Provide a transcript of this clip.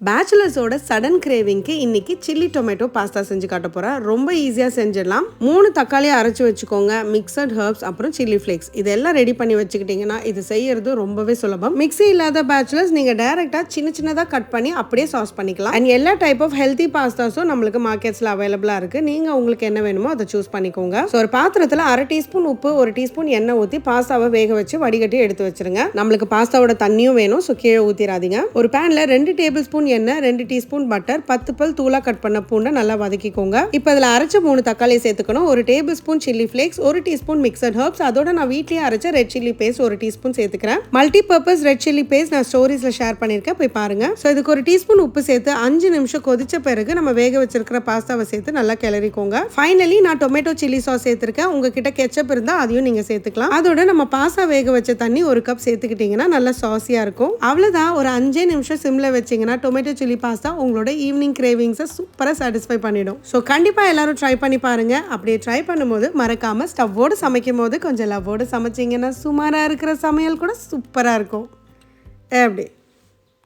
பேச்சுலர்ஸோட sudden கிரேவிங்க்கு இன்னைக்கு chilli tomato pasta செஞ்சு காட்ட போறேன். ரொம்ப ஈஸியா செஞ்சிடலாம். 3 தக்காளியை அரைச்சு வச்சுக்கோங்க, மிக்சட் ஹர்ப்ஸ், அப்புறம் சில்லி ஃபிளேக்ஸ் இதெல்லாம் ரெடி பண்ணி வச்சுக்கிட்டீங்கன்னா இது செய்யறது ரொம்பவே சுலபம். மிக்ஸி இல்லாத பேச்சுலர்ஸ் நீங்க டைரக்டா சின்ன சின்னதா கட் பண்ணி அப்படியே சாஸ் பண்ணிக்கலாம். அண்ட் எல்லா டைப் ஆஃப் ஹெல்தி பாஸ்தாஸும் நம்மளுக்கு மார்க்கெட்ஸ்ல அவைலபிளா இருக்கு. நீங்க உங்களுக்கு என்ன வேணுமோ அதை சூஸ் பண்ணிக்கோங்க. ஸோ ஒரு பாத்திரத்துல 1/2 டீஸ்பூன் உப்பு, 1 டீஸ்பூன் எண்ணெய் ஊற்றி பாஸ்தாவை வேக வச்சு வடிகட்டி எடுத்து வச்சிருங்க. நம்மளுக்கு பாஸ்தாவோட தண்ணியும் வேணும், ஸோ கீழே ஊத்திராதீங்க. ஒரு பேன்ல 2 டேபிள் ஸ்பூன் எண்ணெய், 2 டீஸ்பூன் பட்டர், 10 பல் தூளா கட் பண்ண பூண்டை நல்லா வதக்கிக்கோங்க. இப்போ அதில் அரைச்ச 3 தக்காளி சேர்த்துக்கணும். 1 table spoon chilli flakes, 1 teaspoon mixed herbs, அதோட நான் வீட்லயே அரைச்ச ரெட் சில்லி பேஸ்ட் 1 டீஸ்பூன் சேர்த்துக்கிறேன். Multi purpose red chilli paste நான் ஸ்டோரிஸ்ல ஷேர் பண்ணிருக்கேன், போய் பாருங்க. ஸோ இதுக்கு 1 டீஸ்பூன் உப்பு சேர்த்து 5 நிமிஷம் கொதிச்ச பிறகு நம்ம வேக வச்சிருக்கிற பாஸ்தாவை சேர்த்து நல்லா கிளறிக்கோங்க. ஃபைனலி நான் டொமேட்டோ சில்லி சாஸ் சேர்த்திருக்கேன். உங்ககிட்ட கெச்சப் இருந்தா அதையும் நீங்க சேர்த்துக்கலாம். அதோட நம்ம பாஸ்தா வேக வச்ச தண்ணி 1 கப் சேர்த்துக்கிட்டீங்கன்னா நல்லா சாஸியா இருக்கும். அவ்வளவுதான். ஒரு 5 நிமிஷம் சிம்ல வச்சீங்கன்னா டொமேட்டோ சில்லி பாஸ்தா உங்களோட ஈவினிங் கிரேவிங்ஸை சூப்பராக சாட்டிஸ்ஃபை பண்ணிடும். ஸோ கண்டிப்பாக எல்லாரும் ட்ரை பண்ணி பாருங்க. அப்படியே ட்ரை பண்ணும்போது மறக்காம ஸ்டவ்வோடு சமைக்கும் போது கொஞ்சம் லவ்வோடு சமைச்சிங்கன்னா சுமாராக இருக்கிற சமையல் கூட சூப்பராக இருக்கும். எப்படி?